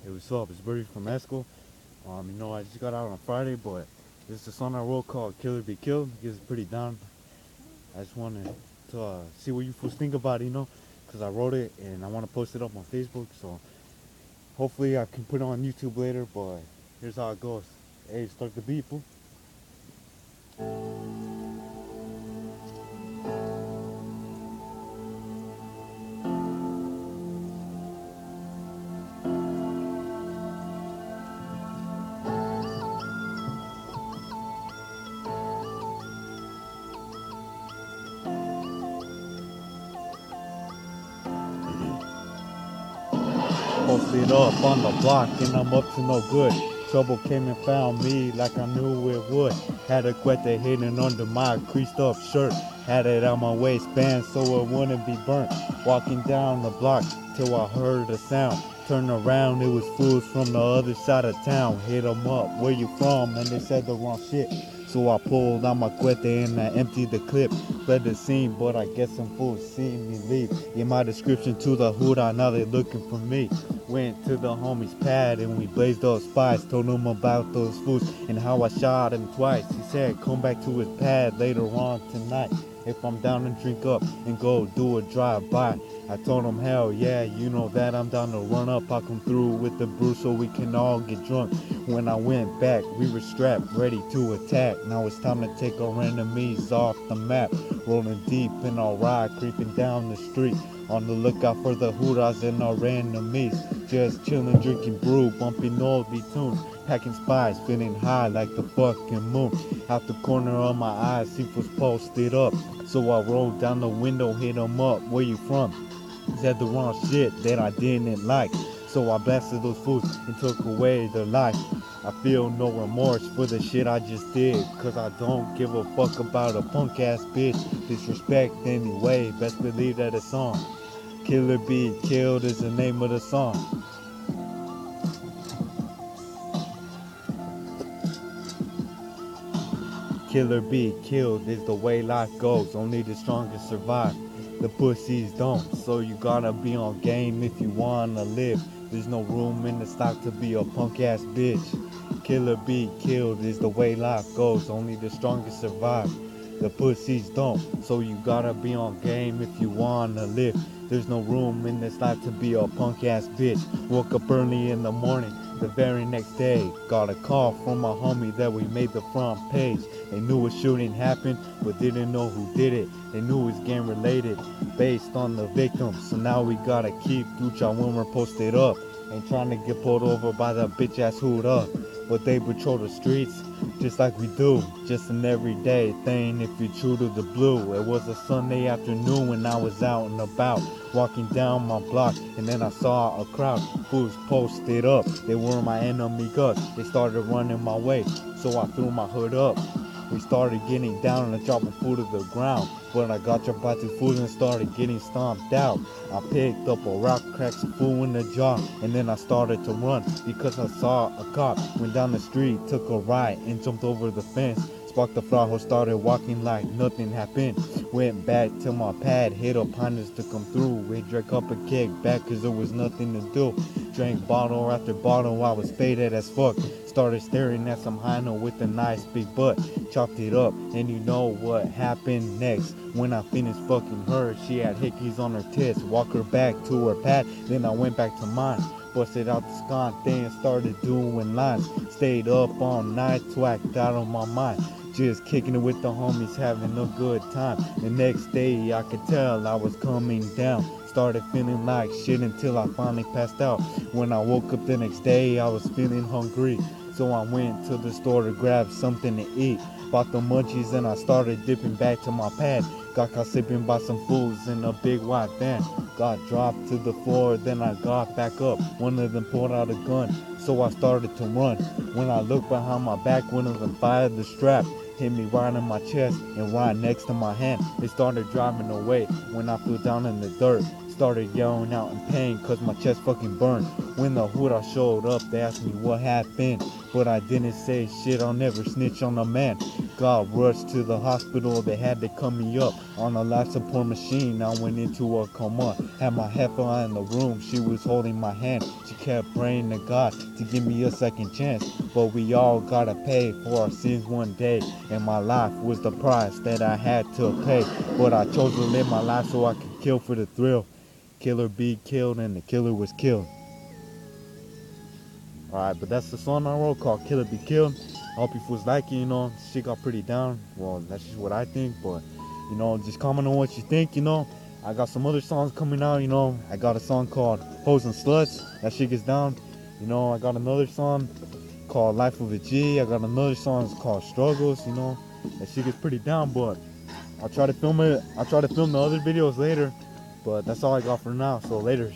Hey, what's up? It's Birdy from Esco. I just got out on Friday, but this is a song I wrote called Killer Be Killed. It's pretty down. I just wanted to see what you fools think about it, because I wrote it and I want to post it up on Facebook. So hopefully I can put it on YouTube later, but here's how it goes. Hey, start the beat, fool. Posted up on the block and I'm up to no good. Trouble came and found me like I knew it would. Had a cuete hidden under my creased up shirt. Had it on my waistband so it wouldn't be burnt. Walking down the block till I heard a sound. Turned around, it was fools from the other side of town. Hit 'em up, where you from? And they said the wrong shit. So I pulled out my cuete and I emptied the clip. Fled the scene, but I guess some fools seen me leave. In my description to the hood, now they looking for me. Went to the homie's pad and we blazed those spies. Told him about those fools and how I shot him twice. He said come back to his pad later on tonight. If I'm down to drink up and go do a drive-by. I told him hell yeah, you know that I'm down to run up. I come through with the brew so we can all get drunk. When I went back, we were strapped, ready to attack. Now it's time to take our enemies off the map. Rolling deep in our ride, creeping down the street. On the lookout for the hooras and our enemies. Just chillin', drinking brew, bumping oldie tunes. Packing spies, feeling high like the fucking moon. Out the corner of my eyes, he was posted up. So I rolled down the window, hit him up, where you from? Said the wrong shit that I didn't like. So I blasted those fools and took away their life. I feel no remorse for the shit I just did, cause I don't give a fuck about a punk ass bitch. Disrespect anyway, best believe that it's on. Killer Be Killed is the name of the song. Killer Be Killed is the way life goes. Only the strongest survive. The pussies don't. So you gotta be on game if you wanna live. There's no room in the stock to be a punk ass bitch. Killer Be Killed is the way life goes. Only the strongest survive. The pussies don't. So you gotta be on game if you wanna live. There's no room in this life to be a punk ass bitch. Woke up early in the morning. The very next day, got a call from my homie that we made the front page. They knew a shooting happened, but didn't know who did it. They knew it was gang related, based on the victim. So now we gotta keep Ducha when we're posted up. Ain't trying to get pulled over by the bitch ass hood up. But they patrol the streets, just like we do. Just an everyday thing if you're true to the blue. It was a Sunday afternoon when I was out and about, walking down my block, and then I saw a crowd. Fools posted up, they were my enemy guts. They started running my way, so I threw my hood up. We started getting down and dropping food to the ground. But I got dropped by two fools and started getting stomped out. I picked up a rock, cracked some fool in the jaw, and then I started to run because I saw a cop. Went down the street, took a right, and jumped over the fence. Sparked the flower, started walking like nothing happened. Went back to my pad, hit up Hondas to come through. We drank up a keg back cause there was nothing to do. Drank bottle after bottle, I was faded as fuck. Started staring at some hyena with a nice big butt. Chopped it up, and you know what happened next. When I finished fucking her, she had hickeys on her tits. Walked her back to her pad, then I went back to mine. Busted out the sconte and started doing lines. Stayed up all night to act out of my mind. Just kicking it with the homies, having a good time. The next day I could tell I was coming down. Started feeling like shit until I finally passed out. When I woke up the next day I was feeling hungry. So I went to the store to grab something to eat. Bought the munchies and I started dipping back to my pad. Got caught slipping by some fools in a big white van. Got dropped to the floor, then I got back up. One of them pulled out a gun, so I started to run. When I looked behind my back, one of them fired the strap. Hit me right in my chest and right next to my hand. They started driving away when I fell down in the dirt. Started yelling out in pain cause my chest fucking burned. When the hood showed up, they asked me what happened, but I didn't say shit. I'll never snitch on a man. Got rushed to the hospital, they had to cut me up on a life support machine. I went into a coma, had my heifer in the room, she was holding my hand. She kept praying to God to give me a second chance. But we all gotta pay for our sins one day, and my life was the price that I had to pay. But I chose to live my life so I could kill for the thrill. Killer be killed and the killer was killed. Alright, but that's the song I wrote called Killer Be Killed. I hope you fools like it, Shit got pretty down. Well, that's just what I think, but, just comment on what you think, I got some other songs coming out, I got a song called Hoes and Sluts. That shit gets down. I got another song called Life of a G. I got another song called Struggles, That shit gets pretty down, but I'll try to film it. I'll try to film the other videos later. But that's all I got for now, so later.